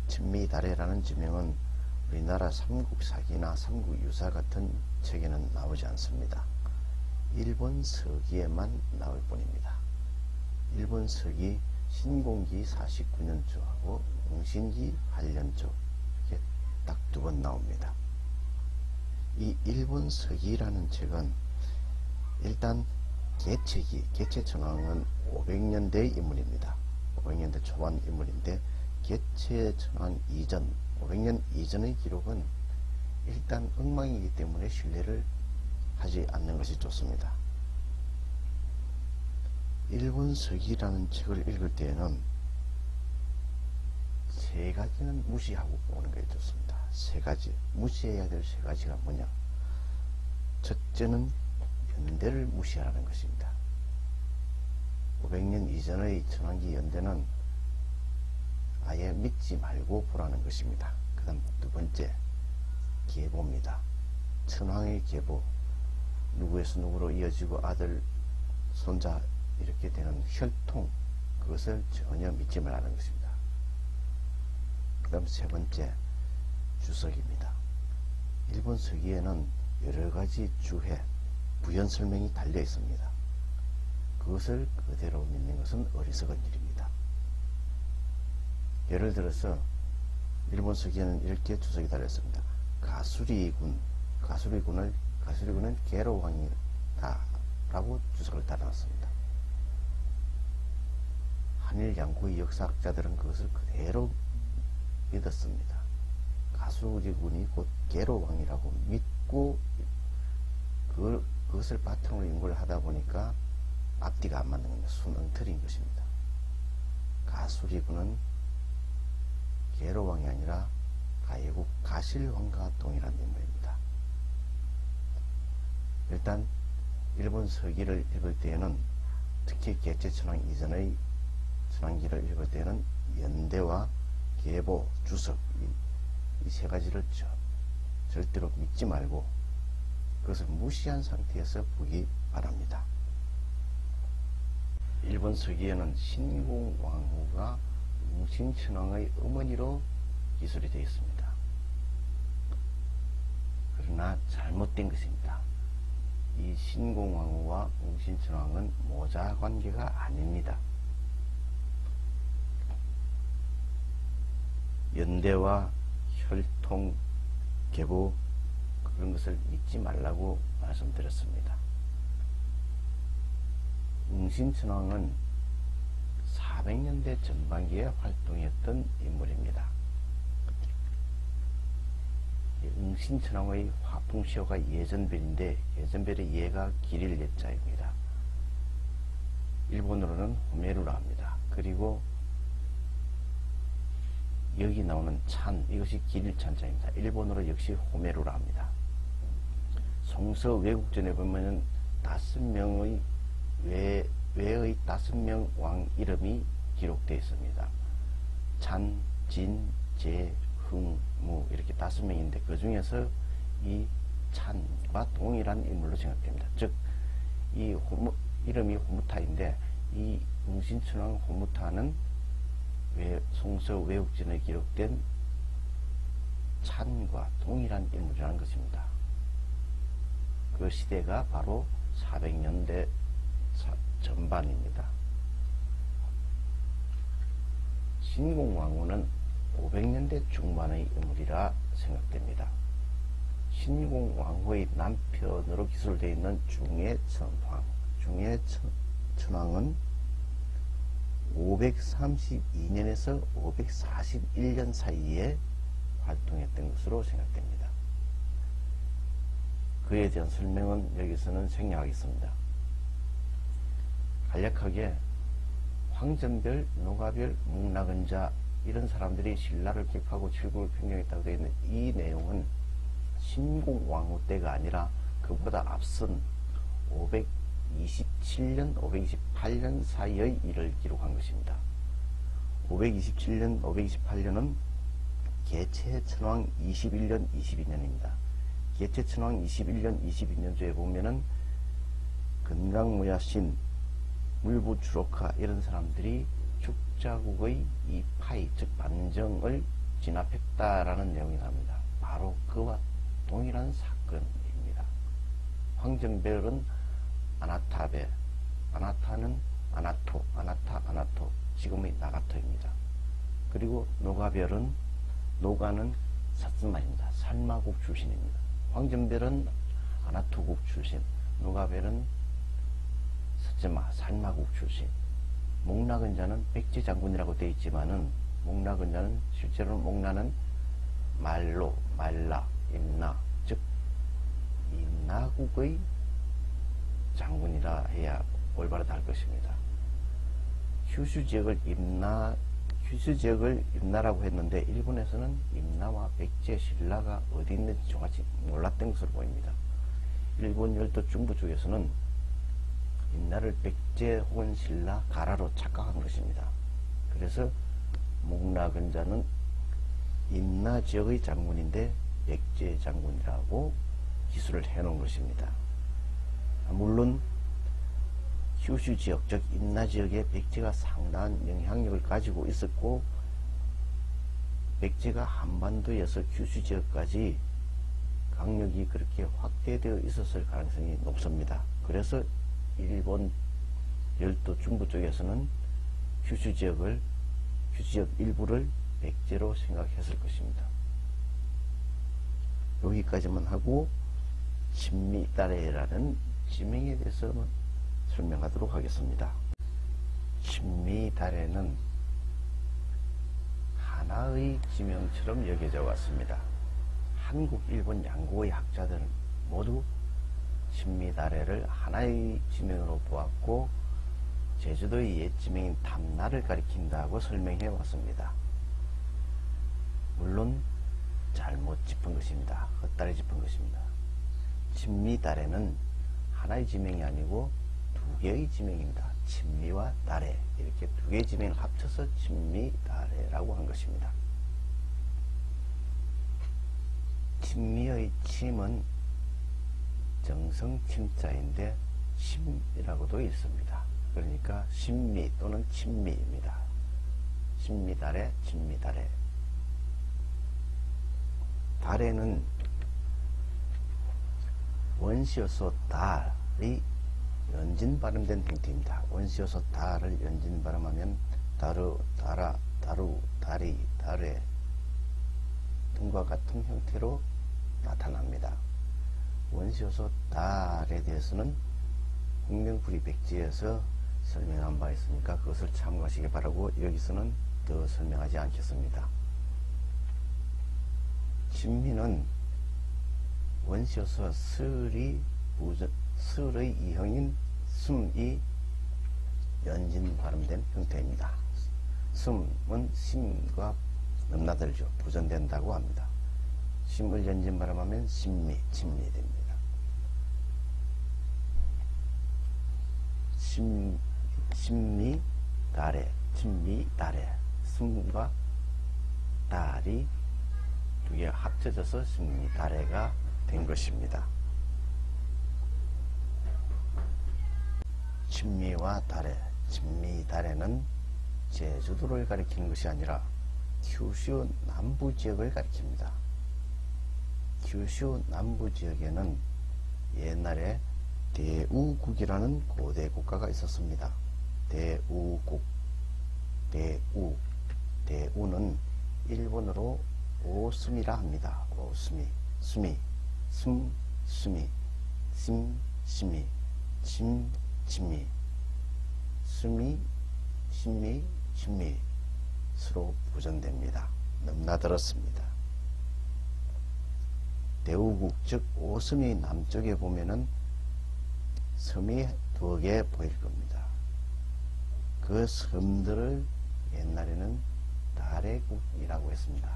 친미다래라는 지명은 우리나라 삼국사기나 삼국유사 같은 책에는 나오지 않습니다. 일본 서기에만 나올 뿐입니다. 일본 서기 신공기 49년조하고 웅신기 8년조 이렇게 딱 두 번 나옵니다. 이 일본 서기라는 책은 일단 개체천왕은 500년대 인물입니다. 500년대 초반 인물인데 개체천왕 이전 500년 이전의 기록은 일단 엉망이기 때문에 신뢰를 하지 않는 것이 좋습니다. 일본 서기라는 책을 읽을 때에는 세 가지는 무시하고 보는 게 좋습니다. 세 가지 무시해야 될 세 가지가 뭐냐? 첫째는 연대를 무시하라는 것입니다. 500년 이전의 천왕기 연대는 아예 믿지 말고 보라는 것입니다. 그 다음 두 번째 계보입니다. 천황의 계보, 누구에서 누구로 이어지고 아들, 손자 이렇게 되는 혈통, 그것을 전혀 믿지 말라는 것입니다. 그 다음 세 번째 주석입니다. 일본 서기에는 여러가지 주해, 부연 설명이 달려 있습니다. 그것을 그대로 믿는 것은 어리석은 일입니다. 예를 들어서 일본 서기에는 이렇게 주석이 달려 있습니다. 가수리군은 계로왕이다 라고 주석을 달아놨습니다. 한일 양국의 역사학자들은 그것을 그대로 믿었습니다. 가수리군이 곧 계로왕이라고 믿고 그것을 바탕으로 연구를 하다 보니까 앞뒤가 안 맞는 겁니다. 순엉터리인 것입니다. 가수리군은 계로왕이 아니라 가예국 가실왕과 동일한 인물입니다. 일단 일본 서기를 읽을 때에는 특히 개체천왕 이전의 천왕기를 읽을 때에는 연대와 계보, 주석 이 세 가지를 절대로 믿지 말고 그것을 무시한 상태에서 보기 바랍니다. 일본 서기에는 신공왕후가 웅신천왕의 어머니로 기술이 되어 있습니다. 그러나 잘못된 것입니다. 이 신공왕후와 웅신천왕은 모자 관계가 아닙니다. 연대와 혈통, 계보 그런 것을 믿지 말라고 말씀드렸습니다. 웅신천왕은 400년대 전반기에 활동했던 인물입니다. 웅신천왕의 화풍시호가 예전별인데 예전별의 예가 길일 예자입니다. 일본어로는 호메루라 합니다. 그리고 여기 나오는 찬, 이것이 길일 찬자입니다. 일본어로 역시 호메루라 합니다. 송서 외국전에 보면은 5명의 외의 5명 왕 이름이 기록되어 있습니다. 찬, 진, 제, 흥, 무 이렇게 5명인데 그 중에서 이 찬과 동일한 인물로 생각됩니다. 즉, 이 이름이 호무타인데 이 웅신천왕 호무타는 송서 외국전에 기록된 찬과 동일한 인물이라는 것입니다. 그 시대가 바로 400년대 전반입니다. 신공왕후는 500년대 중반의 인물이라 생각됩니다. 신공왕후의 남편으로 기술되어 있는 중해천왕은 532년에서 541년 사이에 활동했던 것으로 생각됩니다. 그에 대한 설명은 여기서는 생략하겠습니다. 간략하게 황전별, 노가별, 묵락은자 이런 사람들이 신라를 기획하고 칠국을 평정했다고 되어 있는 이 내용은 신공왕후 때가 아니라 그보다 앞선 527년, 528년 사이의 일을 기록한 것입니다. 527년, 528년은 개체천왕 21년, 22년입니다. 개체천왕 21년, 22년조에 보면은 건강무야신, 물부주로카 이런 사람들이 축자국의 이 파이, 즉 반정을 진압했다라는 내용이 나옵니다. 바로 그와 동일한 사건입니다. 황정별은 아나타벨, 아나타는 아나토, 아나토, 지금의 나가토입니다. 그리고 노가별은, 노가는 사스마입니다. 산마국 출신입니다. 황정별은 아나토국 출신, 노가별은 사스마, 산마국 출신. 목나근자는 백제 장군이라고 되어 있지만은, 목나근자는 실제로는 목나는 말로, 말라, 임나, 즉 임나국의 장군이라 해야 올바르다 할 것입니다. 휴슈 지역을 임나라고 했는데 일본에서는 임나와 백제 신라가 어디 있는지 정확히 몰랐던 것으로 보입니다. 일본 열도 중부 쪽에서는 임나를 백제 혹은 신라, 가라로 착각한 것입니다. 그래서 목나근자는 임나 지역의 장군인데 백제 장군이라고 기술을 해놓은 것입니다. 물론 휴슈 지역, 즉 임나 지역에 백제가 상당한 영향력을 가지고 있었고, 백제가 한반도에서 휴슈 지역까지 강력이 그렇게 확대되어 있었을 가능성이 높습니다. 그래서 일본 열도 중부 쪽에서는 휴슈 지역 일부를 백제로 생각했을 것입니다. 여기까지만 하고 신미다레라는 지명에 대해서 설명하도록 하겠습니다. 신미다레는 하나의 지명처럼 여겨져 왔습니다. 한국, 일본 양국의 학자들은 모두 신미다레를 하나의 지명으로 보았고, 제주도의 옛 지명인 탐나를 가리킨다고 설명해 왔습니다. 물론 잘못 짚은 것입니다. 헛다리 짚은 것입니다. 신미다레는 하나의 지명이 아니고 두 개의 지명입니다. 친미와 다레, 이렇게 두 개의 지명을 합쳐서 친미다레라고 한 것입니다. 친미의 침은 정성 침자인데 심이라고도 있습니다. 그러니까 신미 또는 친미입니다. 신미다레, 친미다레. 다레는 원시어소 달이 연진 발음된 형태입니다. 원시어소 달을 연진 발음하면 다루, 다라, 다루, 다리, 다레 등과 같은 형태로 나타납니다. 원시어소 달에 대해서는 홍명풀이 백지에서 설명한 바 있으니까 그것을 참고하시기 바라고 여기서는 더 설명하지 않겠습니다. 신미는 원시어소 슬의 이형인 숨이 연진 발음된 형태입니다. 숨은 심과 넘나들죠. 부전된다고 합니다. 심을 연진 발음하면 신미, 친미 됩니다. 신미, 다레, 친미, 다레. 숨과 달이 두 개가 합쳐져서 신미, 다레가 된 것입니다. 친미와 다레, 친미, 다레는 제주도를 가리키는 것이 아니라 규슈 남부 지역을 가리킵니다. 규슈 남부 지역에는 옛날에 대우국이라는 고대 국가가 있었습니다. 대우국, 대우는 일본어로 오스미라 합니다. 오스미, 수미, 수미, 심미, 심미, 수미, 심미, 수로 부전됩니다. 넘나들었습니다. 대우국, 즉 오스미 남쪽에 보면은 섬이 두 개 보일 겁니다. 그 섬들을 옛날에는 다레국이라고 했습니다.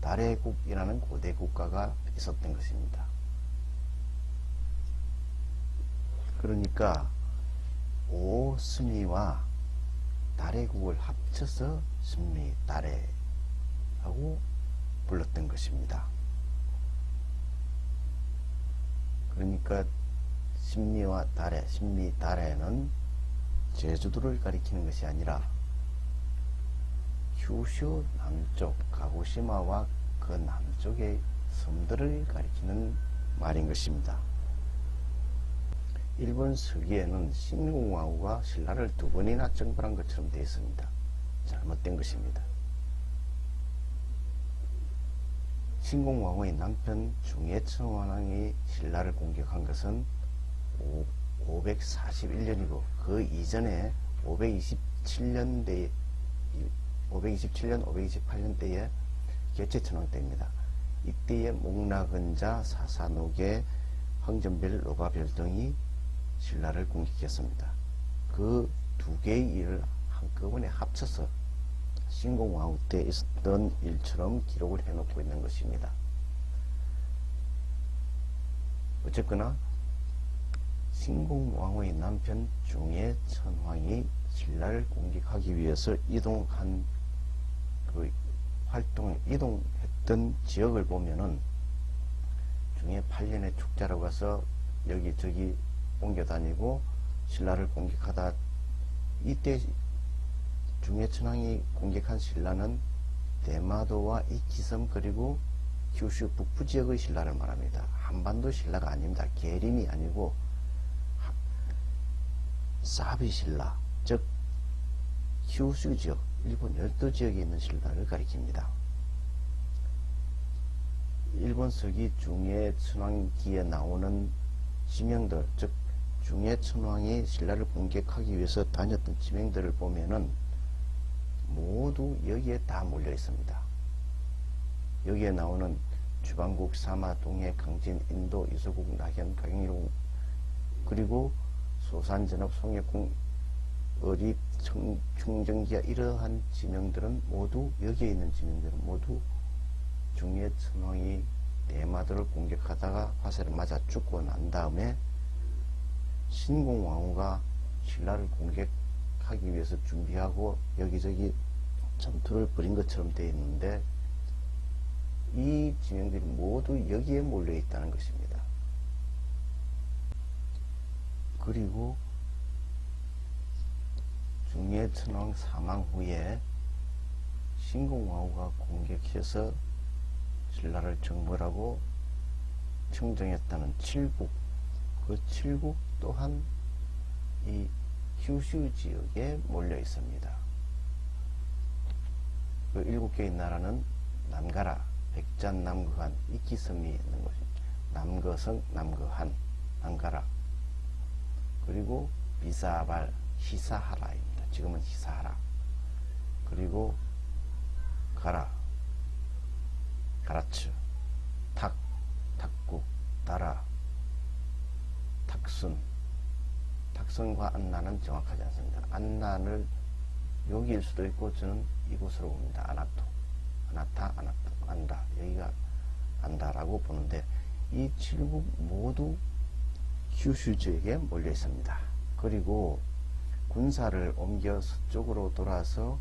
다레국이라는 고대 국가가 있었던 것입니다. 그러니까 오스미와 다레국을 합쳐서 스미, 다레하고 불렀던 것입니다. 그러니까 신미와 다레, 신미, 다레는 제주도를 가리키는 것이 아니라 큐슈 남쪽 가고시마와 그 남쪽의 섬들을 가리키는 말인 것입니다. 일본 서기에는 신궁왕후가 신라를 2번이나 정벌한 것처럼 되어 있습니다. 잘못된 것입니다. 신궁왕후의 남편 중예천왕이 신라를 공격한 것은 541년이고 그 이전에 527년, 528년대에 개체천왕 때입니다. 이때에 목라근자, 사사노계, 황전별, 로가별 등이 신라를 공격했습니다. 그 두 개의 일을 한꺼번에 합쳐서 신궁왕후 때 있었던 일처럼 기록을 해놓고 있는 것입니다. 어쨌거나 신궁왕후의 남편 중예천왕이 신라를 공격하기 위해서 이동한 그 이동했던 지역을 보면은 중에 8년의 축자라고 해서 여기저기 옮겨 다니고 신라를 공격하다, 이때 중예천왕이 공격한 신라는 대마도와 이키섬 그리고 규슈 북부 지역의 신라를 말합니다. 한반도 신라가 아닙니다. 계림이 아니고 사비 신라, 즉 규슈 지역, 일본 열도 지역에 있는 신라를 가리킵니다. 일본 서기 중예천왕기에 나오는 지명들, 즉 중예천왕이 신라를 공격하기 위해서 다녔던 지명들을 보면은 모두 여기에 다 몰려 있습니다. 여기에 나오는 주방국, 사마, 동해, 강진, 인도, 이소국, 낙현, 가경일공, 그리고 소산전업, 송역궁, 어립, 충정기야, 이러한 지명들은 모두, 여기에 있는 지명들은 모두 중예천왕이 대마도를 공격하다가 화살을 맞아 죽고 난 다음에 신궁왕후가 신라를 공격하기 위해서 준비하고 여기저기 전투를 벌인 것처럼 되어 있는데, 이 지명들이 모두 여기에 몰려 있다는 것입니다. 그리고 중예천왕 사망 후에 신궁왕후가 공격해서 신라를 정벌하고 청정했다는 칠국, 그 칠국 또한 이 규슈 지역에 몰려 있습니다. 그 7개의 나라는 남가라, 백잔, 남거한, 이키섬이 있는 곳입니다. 남거성, 남거한, 남가라, 그리고 비사발, 히사하라입니다. 지금은 히사하라, 그리고 가라, 가라츠, 탁, 탁국, 다라, 탁순. 탁순과 안나는 정확하지 않습니다. 안나를 여기일 수도 있고 저는 이곳으로 봅니다. 아나토, 아나타, 아나토, 안다, 여기가 안다라고 보는데, 이 7국 모두 규슈 지역에 몰려 있습니다. 그리고 군사를 옮겨 서쪽으로 돌아서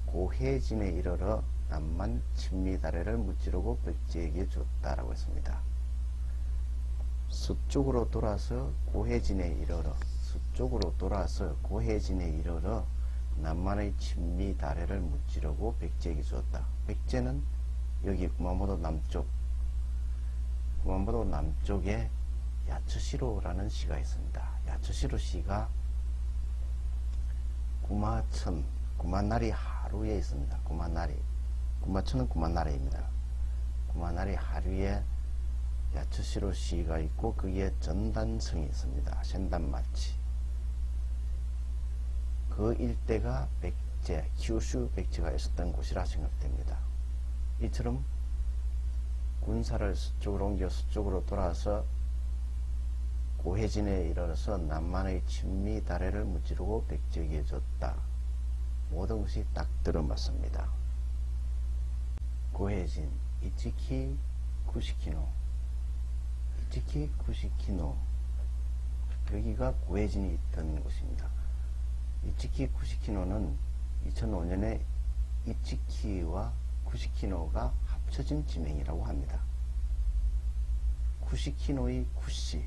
고해진에 이르러 남만 친미다래를 무찌르고 백제에게 줬다라고 했습니다. 서쪽으로 돌아서 고해진에 이르러, 서쪽으로 돌아서 고해진에 이르러 남만의 친미다래를 무찌르고 백제에게 주었다. 백제는 여기 구마모도 남쪽, 구마모도 남쪽에 야츠시로라는 시가 있습니다. 야츠시로 시가 구마천, 구마나리 하루에 있습니다. 구마나리, 구마천은 구마나리입니다. 구마나리 하루에 야츠시로 시가 있고 거기에 전단성이 있습니다. 센단마치. 그 일대가 백제, 규슈 백제가 있었던 곳이라 생각됩니다. 이처럼 군사를 서쪽으로 옮겨 서쪽으로 돌아서 고해진에 이르러서 남만의 친미다래를 무찌르고 백제에게 줬다. 모든 것이 딱 들어맞습니다. 고해진, 이치키 쿠시키노, 이치키 쿠시키노, 여기가 고해진이 있던 곳입니다. 이치키 쿠시키노는 2005년에 이치키와 쿠시키노가 합쳐진 지명이라고 합니다. 쿠시키노의 쿠시,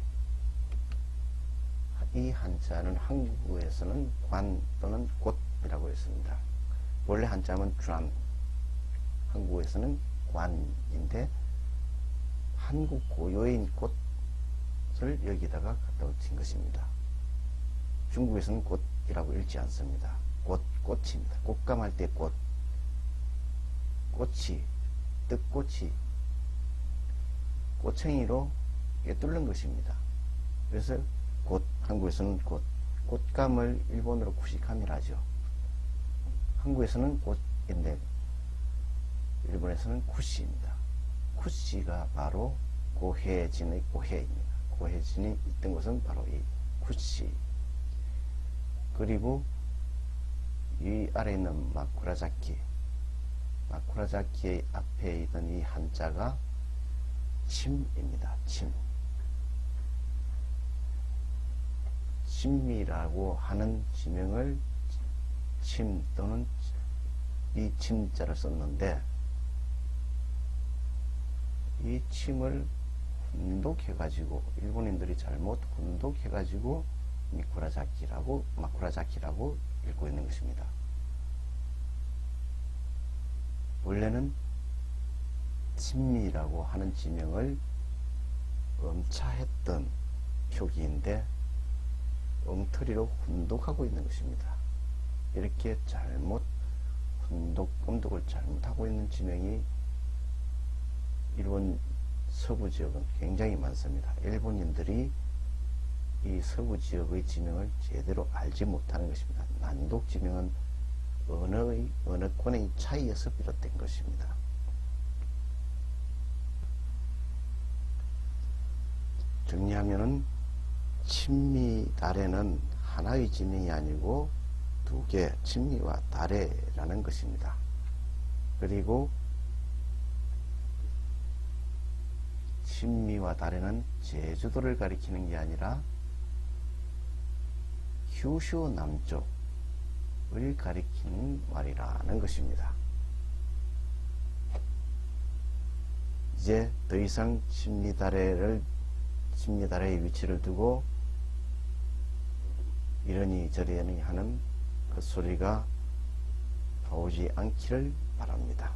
이 한자는 한국에서는 관 또는 꽃이라고 했습니다. 원래 한자는 주안, 한국에서는 관인데 한국 고유인 꽃을 여기다가 갖다 붙인 것입니다. 중국에서는 꽃이라고 읽지 않습니다. 꽃입니다. 꽃감할 때 꽃, 꽃이, 뜻꽃이 꼬챙이로 뚫는 것입니다. 그래서 한국에서는 꽃감을 일본어로 쿠시카미라죠. 한국에서는 꽃인데 일본에서는 쿠시입니다. 쿠시가 바로 고해진의 고해입니다. 고해진이 있던 것은 바로 이 쿠시. 그리고 이 아래에 있는 마쿠라자키의 앞에 있던 이 한자가 침입니다. 침미라고 하는 지명을 침 또는 이 침자를 썼는데, 이 침을 훈독해가지고 일본인들이 잘못 훈독해가지고 마쿠라자키라고 읽고 있는 것입니다. 원래는 침미라고 하는 지명을 엄차했던 표기인데 엉터리로 훈독하고 있는 것입니다. 이렇게 음독을 잘못하고 있는 지명이 일본 서부 지역은 굉장히 많습니다. 일본인들이 이 서부 지역의 지명을 제대로 알지 못하는 것입니다. 난독 지명은 언어권의 차이에서 비롯된 것입니다. 정리하면은 친미다래는 하나의 지명이 아니고 두 개, 친미와 다래라는 것입니다. 그리고 친미와 다래는 제주도를 가리키는 게 아니라 휴슈 남쪽을 가리키는 말이라는 것입니다. 이제 더 이상 친미다래의 위치를 두고 이러니 저러니 하는 그 소리가 나오지 않기를 바랍니다.